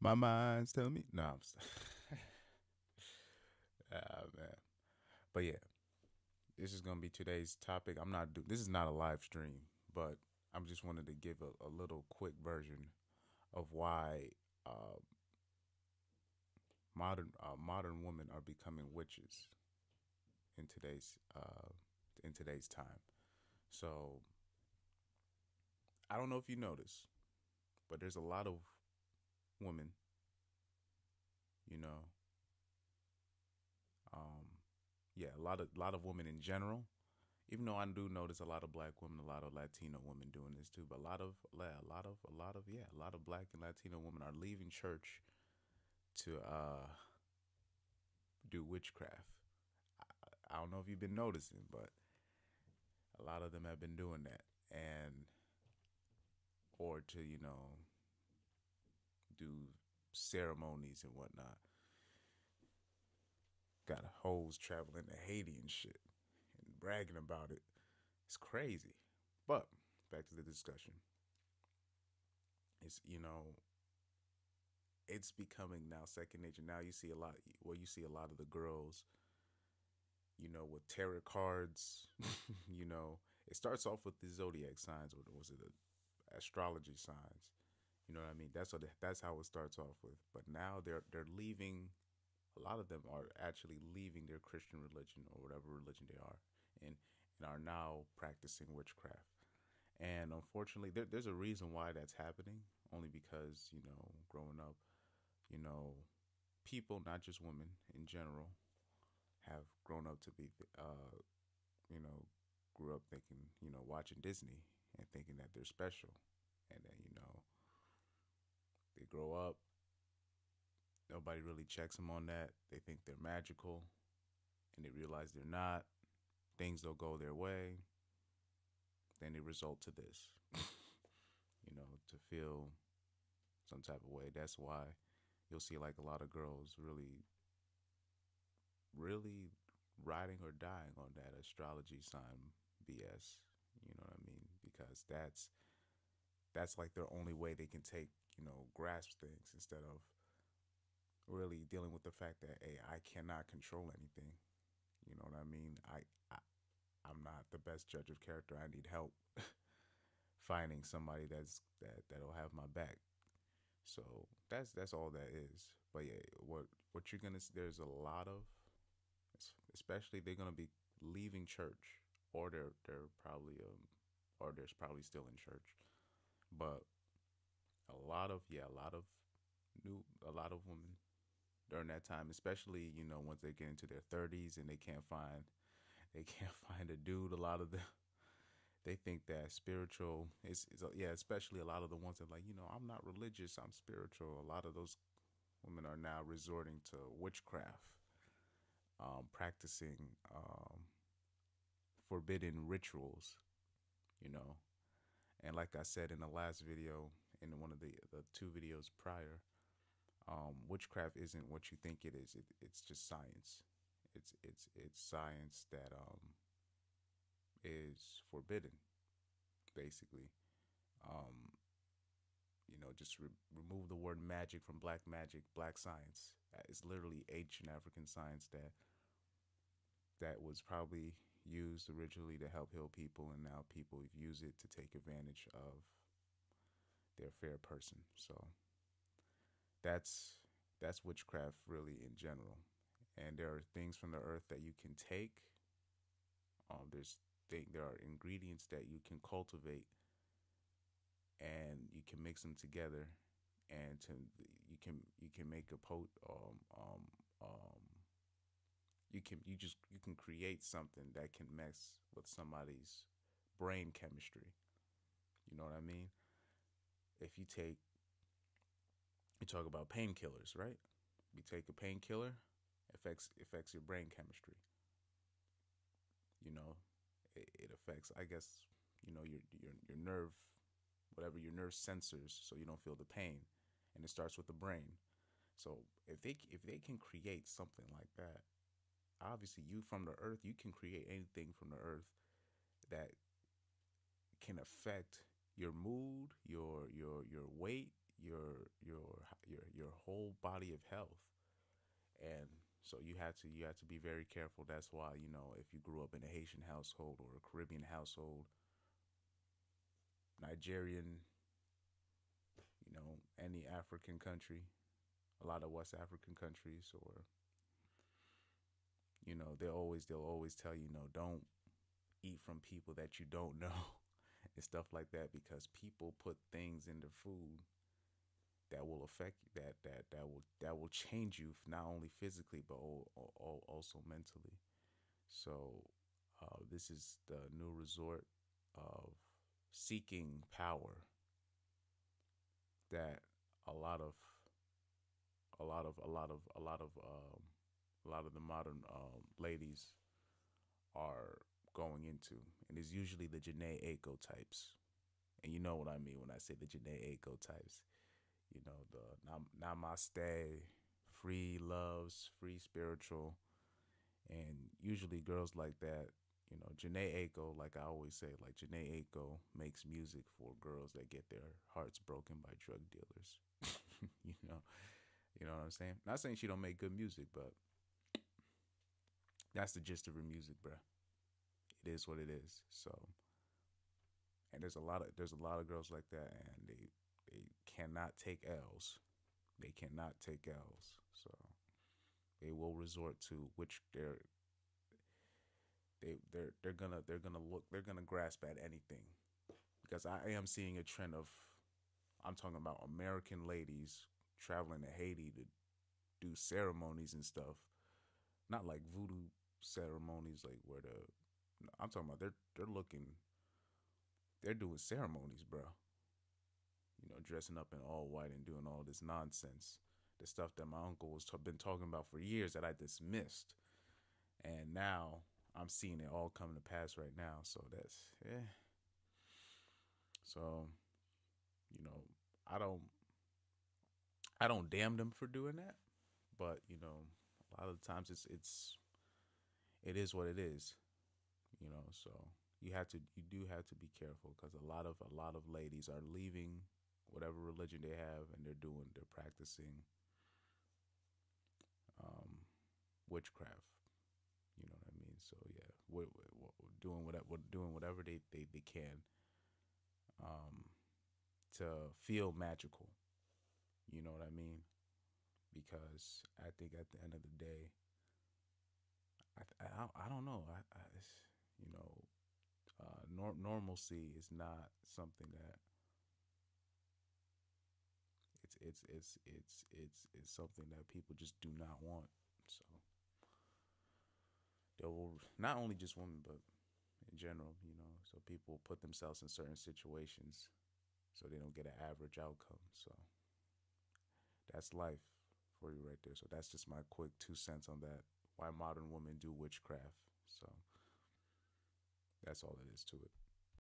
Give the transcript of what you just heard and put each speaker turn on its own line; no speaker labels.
My mind's telling me. No, man. But yeah, this is gonna be today's topic. This is not a live stream, but I'm just wanted to give a little quick version of why uh, modern women are becoming witches in today's time. So I don't know if you notice, but there's a lot of women, you know, um, yeah, a lot of women in general. Even though I do notice a lot of black women, a lot of Latino women doing this too, but a lot of black and Latino women are leaving church to do witchcraft. I don't know if you've been noticing, but a lot of them have been doing that, and or to do ceremonies and whatnot. Got hoes traveling to Haiti and shit and bragging about it. It's crazy. But back to the discussion. It's it's becoming now second nature. Now you see a lot of the girls, with tarot cards. It starts off with the zodiac signs, or was it the astrology signs? You know what I mean? That's how it starts off with. But now they're leaving. A lot of them are actually leaving their Christian religion or whatever religion they are, and and are now practicing witchcraft. And unfortunately, there's a reason why that's happening. Only because growing up, you know, people, not just women in general, have grown up to be, you know, grew up thinking, watching Disney and thinking that they're special. And then, they grow up, nobody really checks them on that. They think they're magical and they realize they're not. Things don't go their way. Then they result to this, to feel some type of way. That's why you'll see like a lot of girls really, really riding or dying on that astrology sign BS. You know what I mean? Because that's like their only way they can take, grasp things instead of really dealing with the fact that, hey, I cannot control anything. You know what I mean? I'm not the best judge of character. I need help finding somebody that'll have my back. So that's all that is. But yeah, what you're gonna there's a lot of, especially they're gonna be leaving church, or they're probably or they're probably still in church. But a lot of women during that time, especially once they get into their 30s and they can't find a dude. A lot of them, they think that spiritual is yeah, especially a lot of the ones that like, I'm not religious, I'm spiritual. A lot of those women are now resorting to witchcraft, practicing forbidden rituals, you know. And like I said in the last video, in one of the two videos prior, witchcraft isn't what you think it is. It's just science. It's science that is forbidden, basically. Um, just remove the word magic from black magic, black science. It's literally ancient African science that was probably used originally to help heal people, and now people use it to take advantage of their fair person. So that's that's witchcraft really in general. And there are things from the earth that you can take. There are ingredients that you can cultivate, and you can mix them together, and you can make a you can create something that can mess with somebody's brain chemistry. You know what I mean? If you talk about painkillers, right? You take a painkiller, affects your brain chemistry. You know, it affects, I guess, your nerve, whatever your nerve sensors, so you don't feel the pain, and it starts with the brain. So if they can create something like that, obviously you from the earth, you can create anything from the earth that can affect your mood, your weight, your whole body of health. And so you had to be very careful. That's why, if you grew up in a Haitian household or a Caribbean household, Nigerian, any African country, a lot of West African countries, or they'll always tell you, don't eat from people that you don't know and stuff like that, because people put things in their food that will affect you, that will change you, not only physically but also mentally. So this is the new resort of seeking power that a lot of a lot of a lot of a lot of a lot of the modern ladies are going into, and it's usually the Janae Aiko types. And you know what I mean when I say the Janae Aiko types. The Namaste, free loves, free spiritual, and usually girls like that. Janae Aiko, like I always say, like Janae Aiko makes music for girls that get their hearts broken by drug dealers. you know, you know what I'm saying? Not saying she don't make good music, but that's the gist of her music, bruh. It is what it is. So, and there's a lot of girls like that, and they cannot take L's. They cannot take L's. So they will resort to which they're gonna grasp at anything, because I am seeing a trend of, I'm talking about American ladies traveling to Haiti to do ceremonies and stuff. Not like voodoo ceremonies, like where I'm talking about they're doing ceremonies, bro. Dressing up in all white and doing all this nonsense. The stuff that my uncle was been talking about for years that I dismissed, and now I'm seeing it all come to pass right now. So that's yeah. So you know, I don't I don't damn them for doing that, but a lot of the times it is what it is. So you do have to be careful, because a lot of ladies are leaving whatever religion they have, and they're practicing um, witchcraft. You know what I mean? So yeah, doing whatever they can um, to feel magical. You know what I mean? Because I think at the end of the day, I don't know. you know, normalcy is not something that it's something that people just do not want. So they will, not only just women, but in general. So people put themselves in certain situations so they don't get an average outcome. So that's life for you right there. So that's just my quick 2 cents on that. Why modern women do witchcraft. So that's all it is to it.